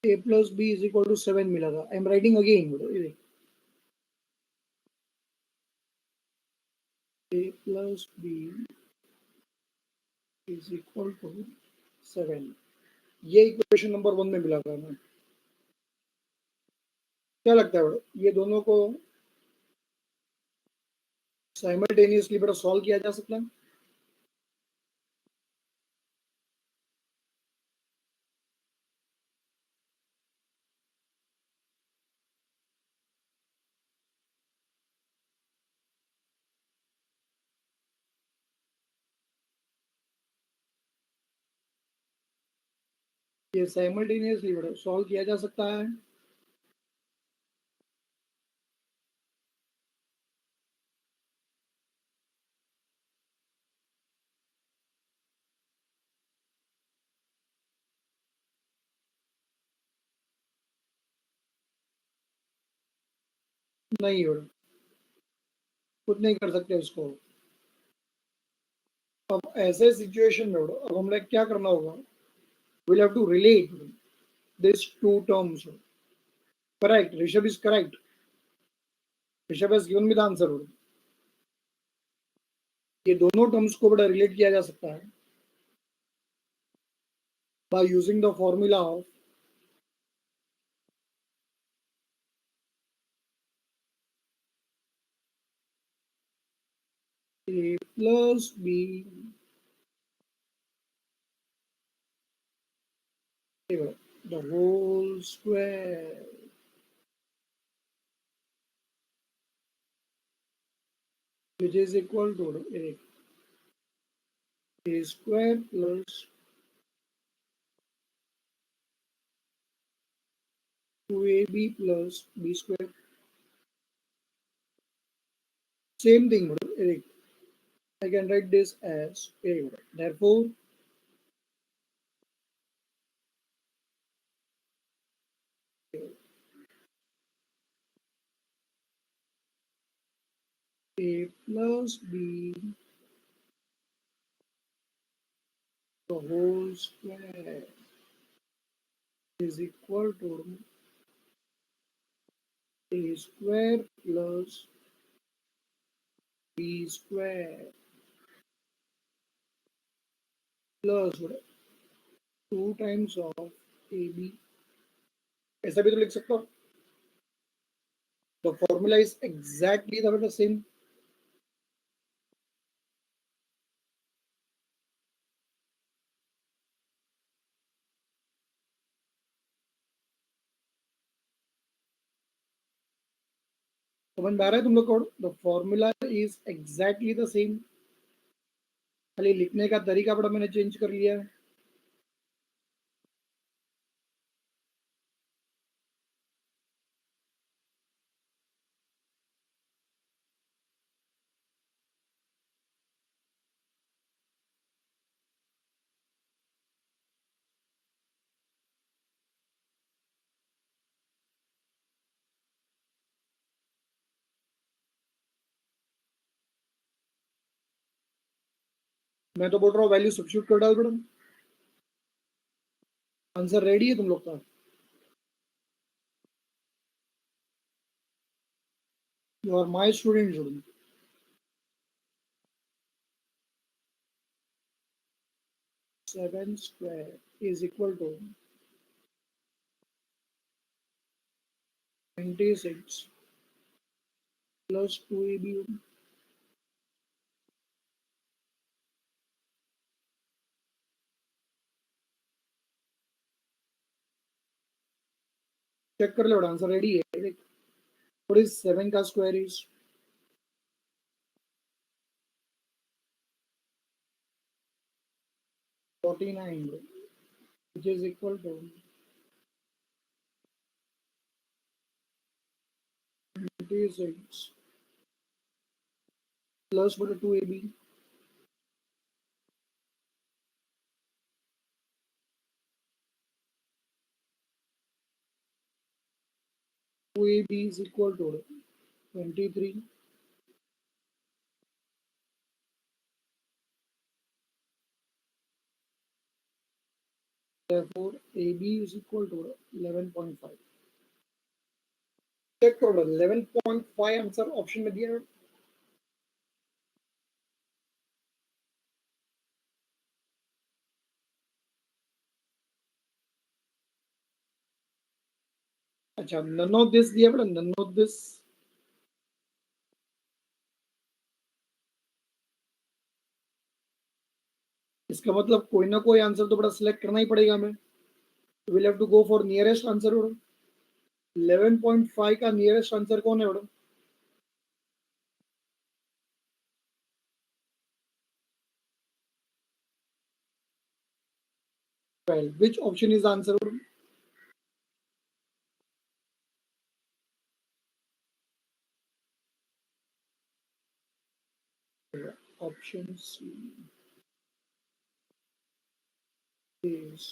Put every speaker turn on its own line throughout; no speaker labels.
a plus b is equal to 7 मिला था. I am writing again. A plus b is equal to 7. ये equation number 1 में मिला था ना. क्या लगता है ये दोनों को साइमल्टेनियसली बड़ा सॉल्व किया जा सकता है? ये साइमल्टेनियसली बड़ा सॉल्व किया जा सकता है? नहीं बड़ा, खुद नहीं कर सकते उसको. अब ऐसे सिचुएशन में अब हमें क्या करना होगा? we'll have to relate these two terms. Correct. Rishabh is correct. Rishabh has given me the answer. ये दोनों टर्म्स को बड़ा रिलेट किया जा सकता है by using the formula of a plus b the whole square which is equal to a square plus 2ab plus b square. Same thing, Eric. I can write this as a. Therefore, a plus b the whole square is equal to a square plus b square plus 2 times of ab. ऐसा भी तो लिख सकता हूँ. The formula is exactly the same. समझ में आ रहा है तुम लोग को? The formula is exactly the same. खाली लिखने का तरीका बड़ा मैंने चेंज कर लिया है. मैं तो बोल रहा हूँ वैल्यू सब्स्टिट्यूट कर डाल मैडम. आंसर रेडी है तुम लोग का? You are my student. 7 square is equal to 26 plus 2ab. Check कर लो, आंसर रेडी है. What is 7 का square is 49, which is equal to 26 plus 2ab. AB is equal to 23. therefore AB is equal to 11.5. Check करो 11.5 answer option में दिया है। अच्छा, none of this दिया बेटा, नन ऑफ दिस। इसका मतलब कोई ना कोई आंसर तो बड़ा सिलेक्ट करना ही पड़ेगा हमें। Will have to go for nearest answer. 11.5 का नियरेस्ट आंसर कौन है बेटा? Well, which option is the answer? Option C is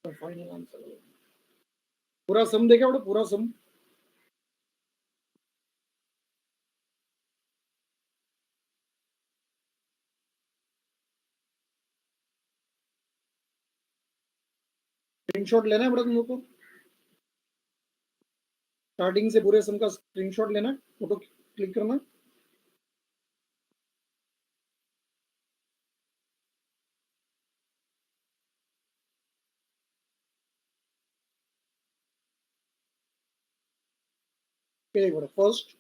the final answer. पूरा सम देखा बेटा, पूरा सम। स्क्रीनशॉट लेना है बेटा तुम लोग को, स्टार्टिंग से पूरे सम का स्क्रीनशॉट लेना है, फोटो क्लिक करना। फिर फर्स्ट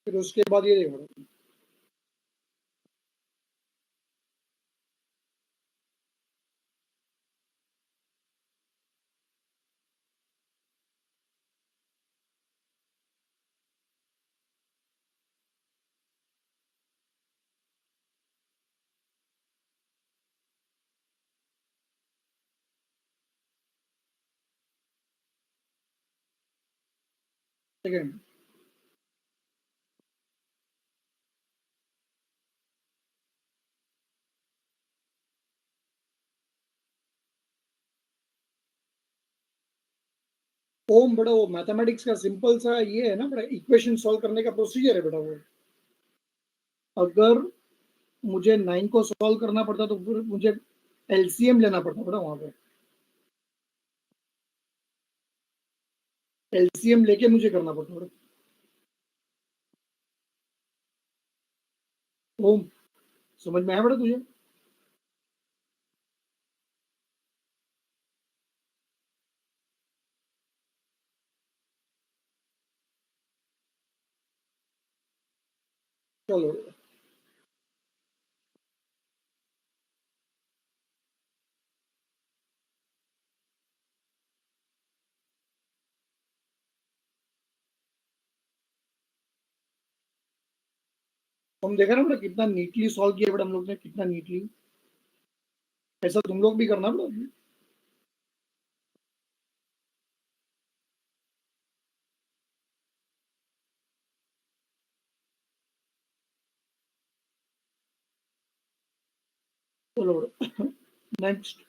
फिर उसके बाद ये देखो सेकंड। ओम बेटा, वो मैथमेटिक्स का सिंपल सा ये है ना बेटा, इक्वेशन सॉल्व करने का प्रोसीजर है बेटा वो। अगर मुझे 9 को सॉल्व करना पड़ता तो फिर मुझे एलसीएम लेना पड़ता बेटा वहां पे। एलसीएम लेके मुझे करना पड़ता बेटा। ओम, समझ में आया बेटा तुझे? चलो हम देखा ना बेटा कितना नीटली सॉल्व किया बेटा हम लोग ने, कितना नीटली। ऐसा तुम लोग भी करना बेटा। चलो बेटा नेक्स्ट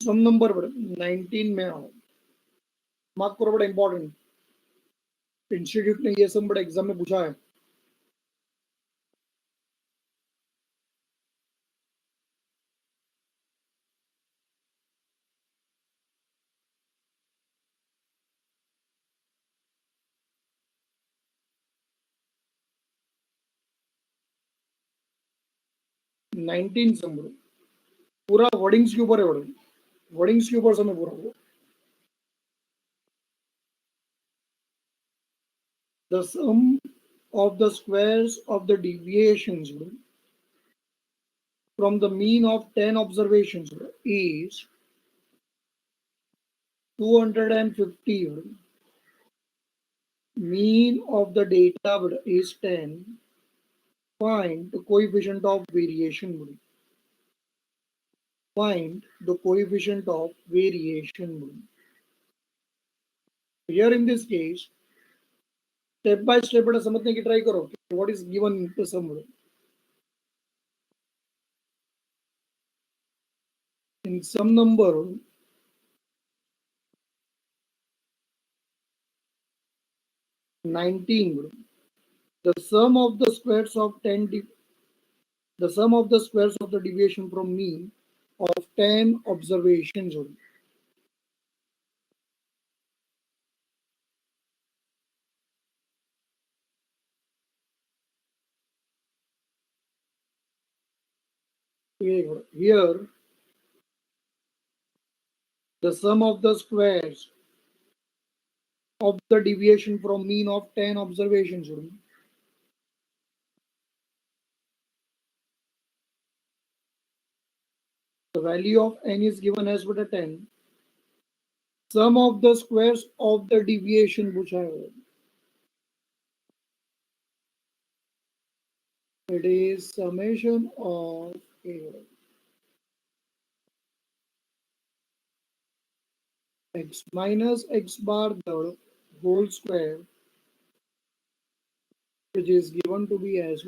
सम नंबर बेटा 19 में आओ। मार्क करो बेटा, इंपॉर्टेंट। इंस्टीट्यूट ने ये सम बेटा एग्जाम में पूछा है। नाइनटीन सम बेटा, पूरा वर्डिंग्स के ऊपर है बेटा, वर्डिंग्स के ऊपर समय पूरा हुआ। The sum of the squares of the deviations from the mean of 10 observations is 250. Mean of the data is 10. Find the coefficient of variation. Find the coefficient of variation. Here in this case, step by step समझने की try करो, what is given in the sum. some number 19, bro. The sum of the squares of 10 the sum of the squares of the deviation from mean of 10 observations only. Here, the sum of the squares of the deviation from mean of 10 observations only. The value of n is given as with a 10. Sum of the squares of the deviation पूछा है. It is summation of x minus x bar the whole square, which is given to be as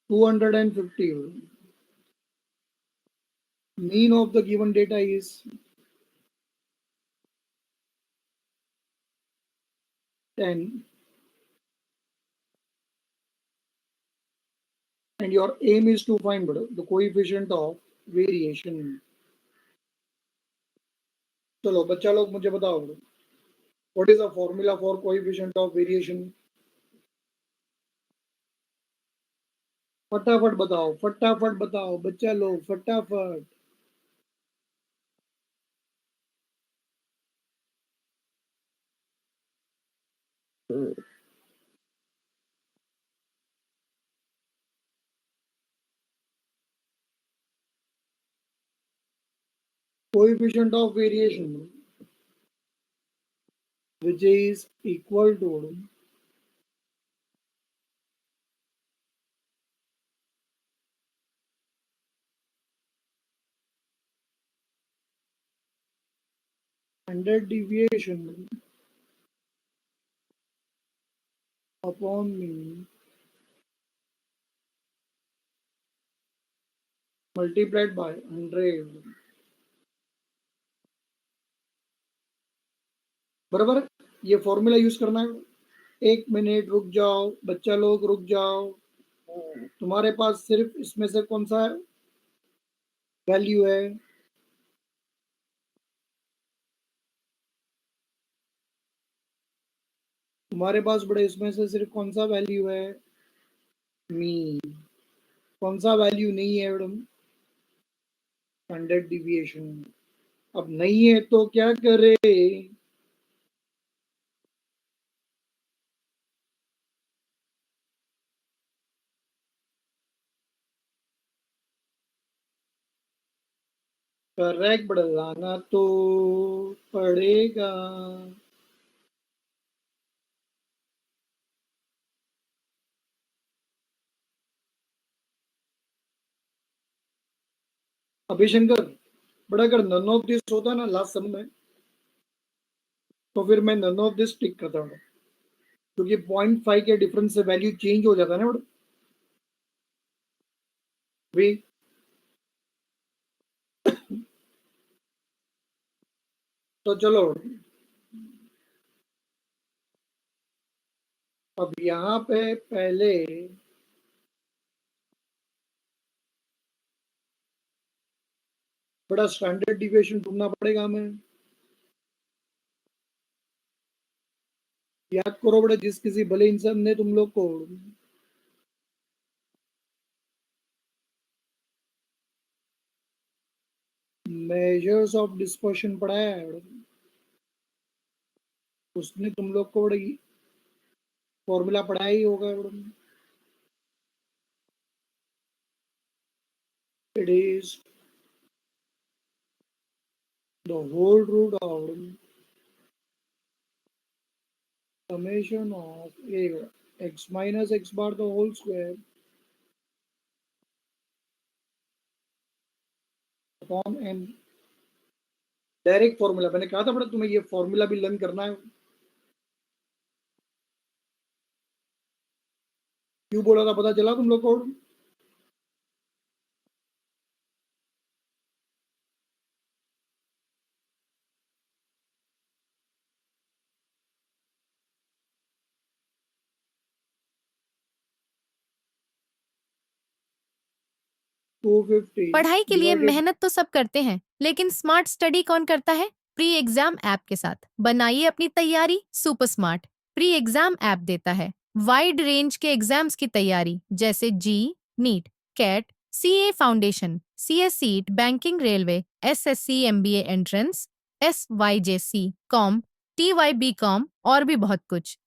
250. Mean of the given data is 10, and your aim is to find the coefficient of variation. चलो बच्चा लोग मुझे बताओ, what is the formula for coefficient of variation? फटाफट बताओ बच्चा लोग फटाफट. Coefficient of variation, which is equal to standard deviation upon mean multiplied by 100. बराबर. ये फॉर्मूला यूज करना है. 1 मिनट रुक जाओ बच्चा लोग, रुक जाओ. तुम्हारे पास सिर्फ इसमें से कौन सा वैल्यू है? तुम्हारे पास बड़े इसमें से सिर्फ कौन सा वैल्यू है? मीन. कौन सा वैल्यू नहीं है मैडम? Standard deviation. अब नहीं है तो क्या करे? करेक्ट बढ़ाना तो पड़ेगा. अभिशंकर, बड़ा अगर नन ऑफ दिस होता ना लास्ट सम में, तो फिर मैं नन ऑफ दिस टिक करता हूँ, क्योंकि 0.5 के डिफरेंस से वैल्यू चेंज हो जाता है ना भी. तो चलो अब यहाँ पे पहले बड़ा स्टैंडर्ड डिविएशन ढूंढना पड़ेगा हमें. याद करो बड़ा, जिस किसी भले इंसान ने तुम लोग को मेजर्स ऑफ डिस्पर्शन पढ़ाया है, उसने तुम लोग को बड़ी फॉर्मूला पढ़ाया ही होगा. It is the whole root of summation of a x minus x bar the whole square upon n. Direct formula. मैंने कहा था बड़ा तुम्हें ये फॉर्मूला भी लर्न करना है. क्यों बोला था पता चला तुम लोग को? टू फिफ्टी
पढ़ाई के लिए
डिवाइडेड।
मेहनत तो सब करते हैं, लेकिन स्मार्ट स्टडी कौन करता है? प्री एग्जाम ऐप के साथ बनाइए अपनी तैयारी super smart. Pre exam app देता है वाइड रेंज के एग्जाम्स की तैयारी, जैसे JEE, NEET, CAT, CA foundation, CSEET, banking, railway, SSC, MBA entrance, SYJC, com, TYB com और भी बहुत कुछ।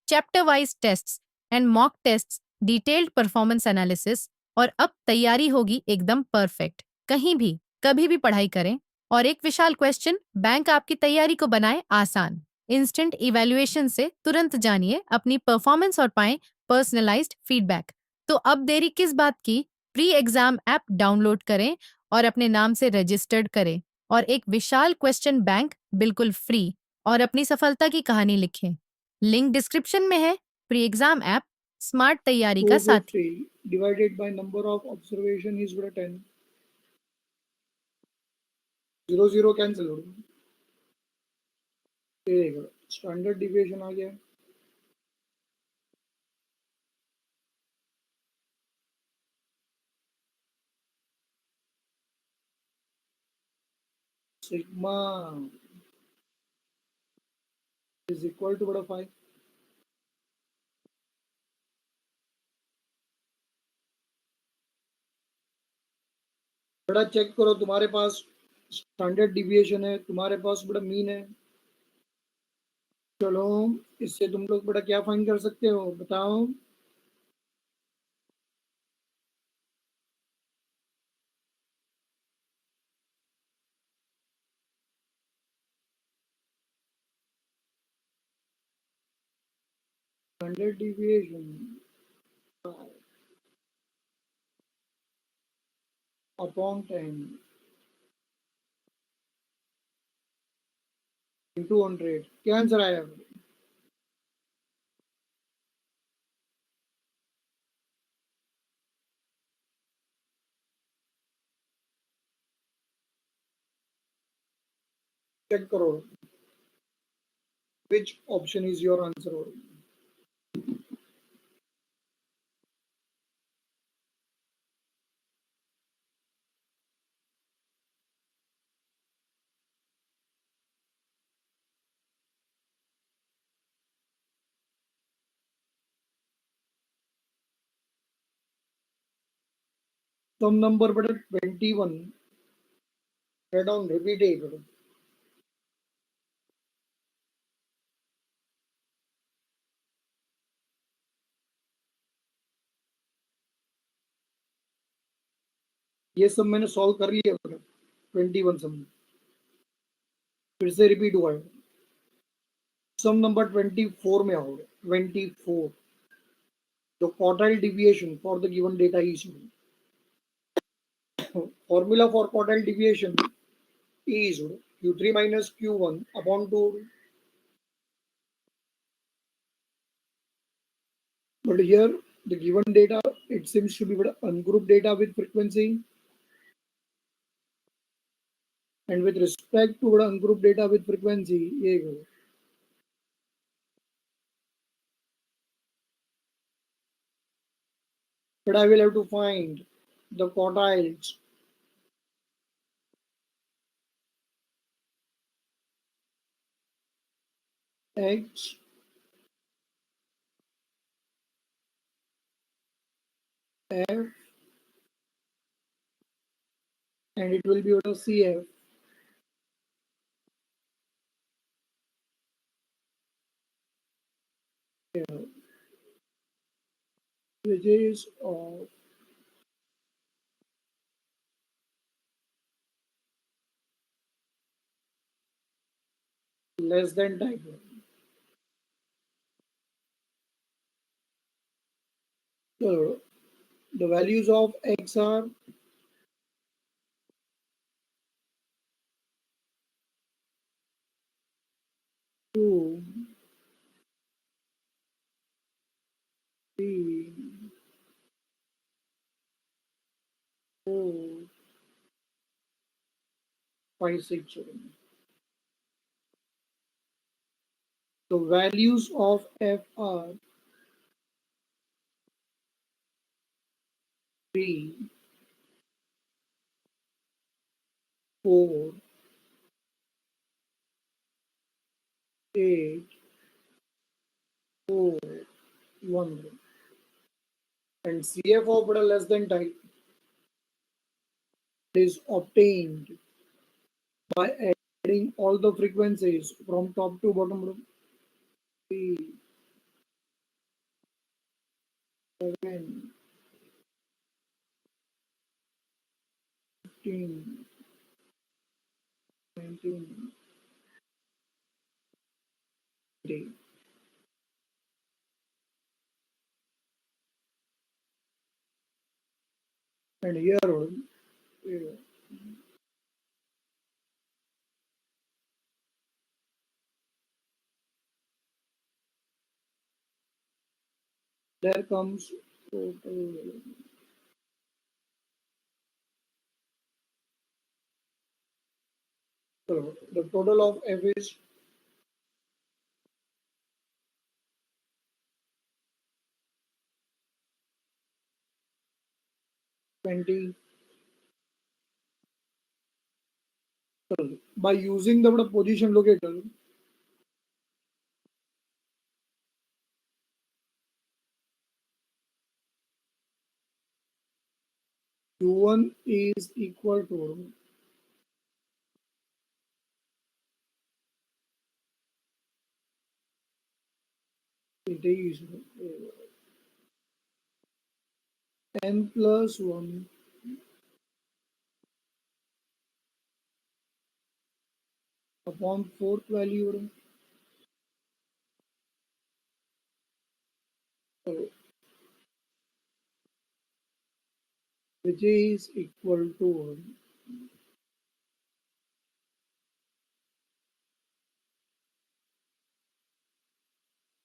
Chapter wise tests and mock tests, detailed performance analysis, और अब तैयारी होगी एकदम परफेक्ट। कहीं भी कभी भी पढ़ाई करें। और एक विशाल क्वेश्चन बैंक आपकी तैयारी को बनाए आसान। इंस्टेंट इवैल्यूएशन से तुरंत जानिए अपनी परफॉर्मेंस और पाएं पर्सनलाइज्ड फीडबैक। तो अब देरी किस बात की? प्री एग्जाम ऐप डाउनलोड करें और अपने नाम से रजिस्टर्ड करें और एक विशाल क्वेश्चन बैंक बिल्कुल फ्री और अपनी सफलता की कहानी लिखें। लिंक डिस्क्रिप्शन में है। प्री एग्जाम ऐप स्मार्ट तैयारी का साथी।
250 divided by number of observation is what 10. 0 0 cancel हो गया। ये स्टैंडर्ड डिविएशन आ गया। सिग्मा इज इक्वल टू बड़ा 5। बड़ा चेक करो, तुम्हारे पास स्टैंडर्ड डिविएशन है, तुम्हारे पास बड़ा मीन है। चलो, इससे तुम लोग बड़ा क्या फाइंड कर सकते हो बताओ? Standard deviation upon 10 into 100। क्या आंसर आया? चेक करो which option is your answer. Sum number बड़ा 21 हेड ऑन रिपीट है बड़ा। ये सब मैंने सॉल्व कर लिया बड़ा। 21 सम फिर से रिपीट हुआ है। सम नंबर 24 में आओगे। 24 the quartile deviation for the given data is formula for quartile deviation is q3 minus q1 upon 2. But here the given data, it seems to be ungrouped data with frequency, and with respect to ungrouped data with frequency ये करो। But I will have to find the quartiles x f, and it will be cf, which is less than type 1. So the values of x are 2, 3, 5 6 The values of f are 3 4 8 4 1 and CF of less than type is obtained by adding all the frequencies from top to bottom. 3 7 15 19 20. And here there comes total. So the total of f is 20. By using the position locator, Q1 is equal to it is n plus 1 upon fourth value, which is equal to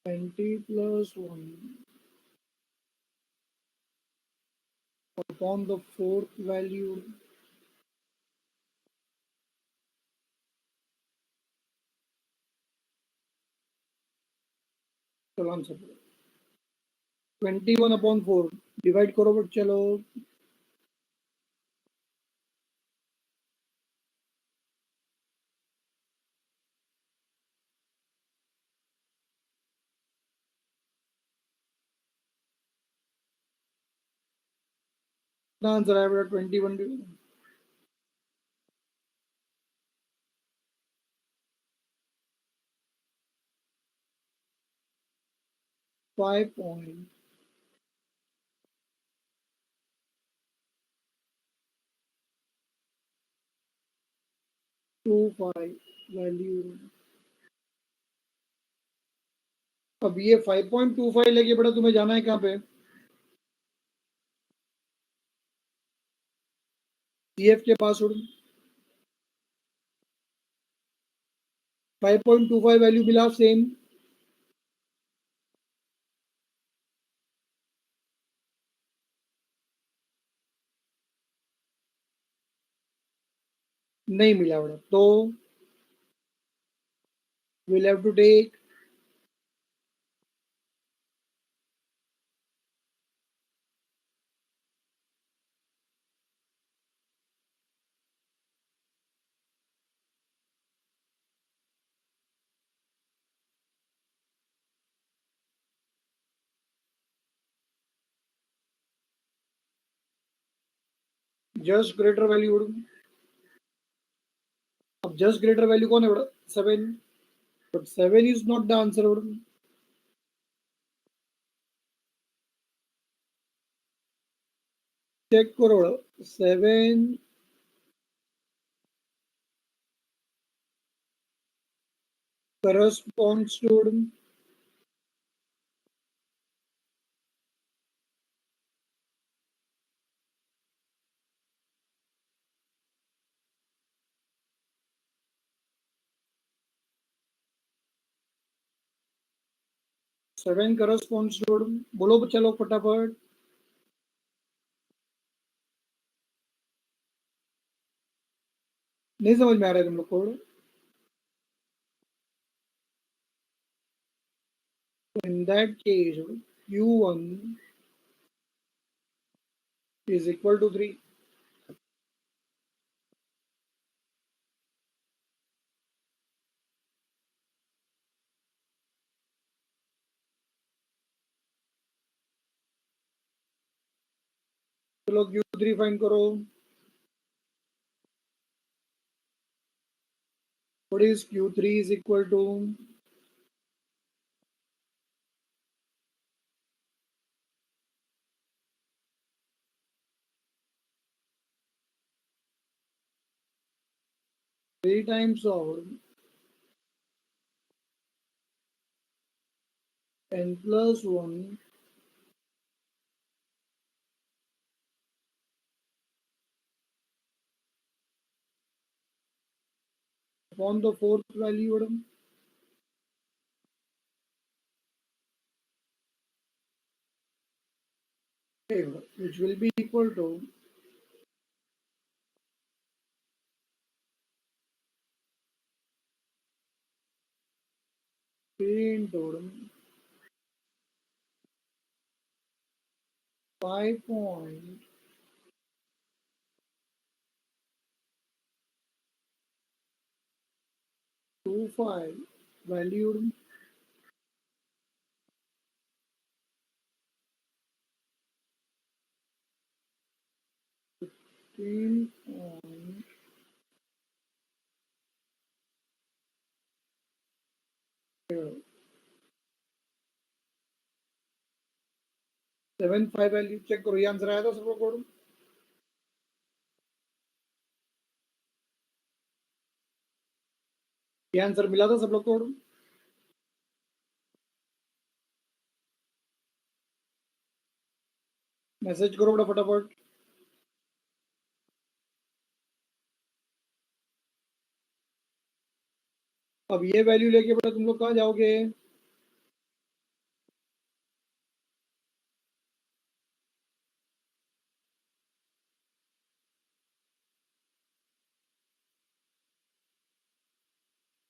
20 plus 1 upon the fourth value. चलो answer 21 upon 4 divide करो but चलो कितना answer आया बेटा 21 5.25 value. अब ये 5.25 लगे बेटा तुम्हें जाना है कहाँ पे सीएफ के पास उड़ 5.25 वैल्यू मिला सेम नहीं मिला बेटा तो we'll have to take just greater value उड़ अब जस्ट ग्रेटर वैल्यू कौन है बेटा 7 but 7 is not the answer उड़ चेक करो 7 corresponds to 7 corresponds to बोलो चलो फटाफट नहीं समझ में आ रहा है तुम लोग को? In that case, Q1 is equal to 3. चलो Q3 फाइंड करो. What is Q3 is equal to 3 times of n plus 1 upon the fourth value, which will be equal to 3 into 5.25 valued in 75 value check करो. ये answer आया था सब लोग? ये answer मिला था सब लोग को? मैसेज करो बड़ा फटाफट. अब ये वैल्यू लेके बड़ा तुम लोग कहाँ जाओगे?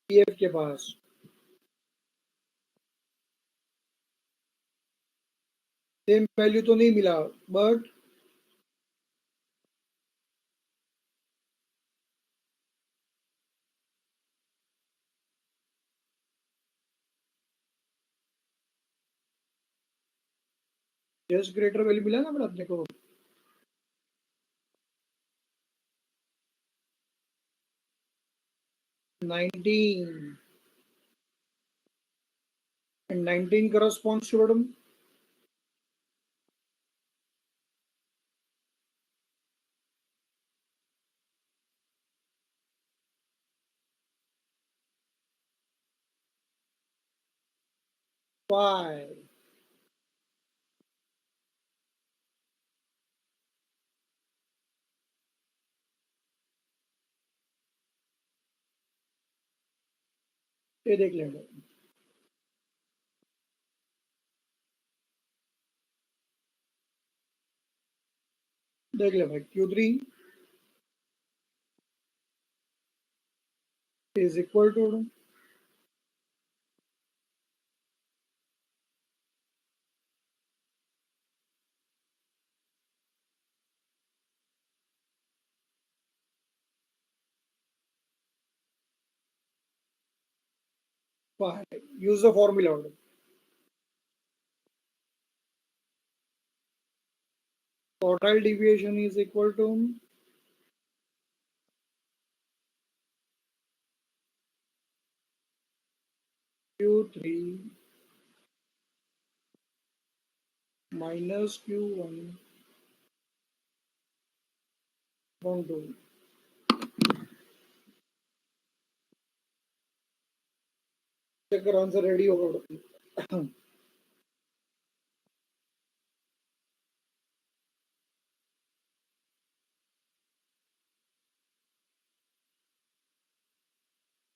पीएफ के पास. सेम वैल्यू तो नहीं मिला, बट जस्ट ग्रेटर वैल्यू मिला ना बड़ा अपने को. 19 and 19 corresponds to what? 5. ये देख लेंगे. देख ले भाई. Q3 is equal to 5. Use the formula. Quartile deviation is equal to Q3 minus Q1 upon 2. Check करो आंसर रेडी होगा.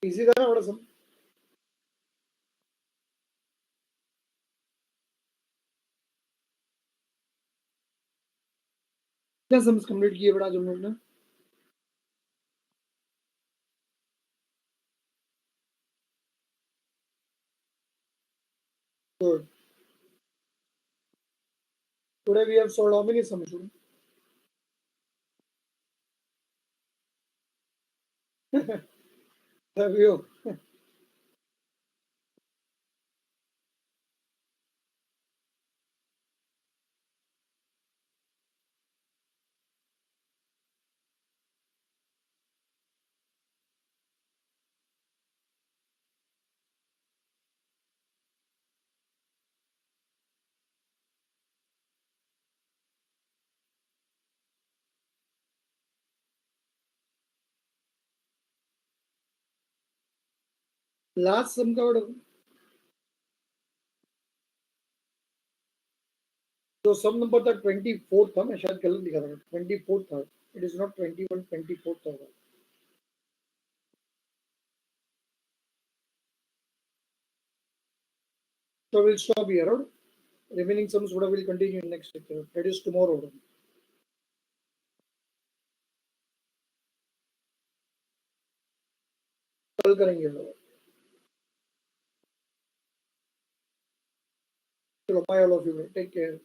इजी था ना बड़ा सब. कितने सम्स कंप्लीट किए बड़ा तुम लोग ने? Good. Today we have solved how many sums? Have you? Last sum का order. तो सम नंबर था 24 था, मैं शायद गलत लिखा था, 24 था. इट इज नॉट 21, 24 था. So we'll stop here. Right? Remaining sums will continue in next lecture. That is tomorrow. कल करेंगे. चलो, bye all of you. Take care.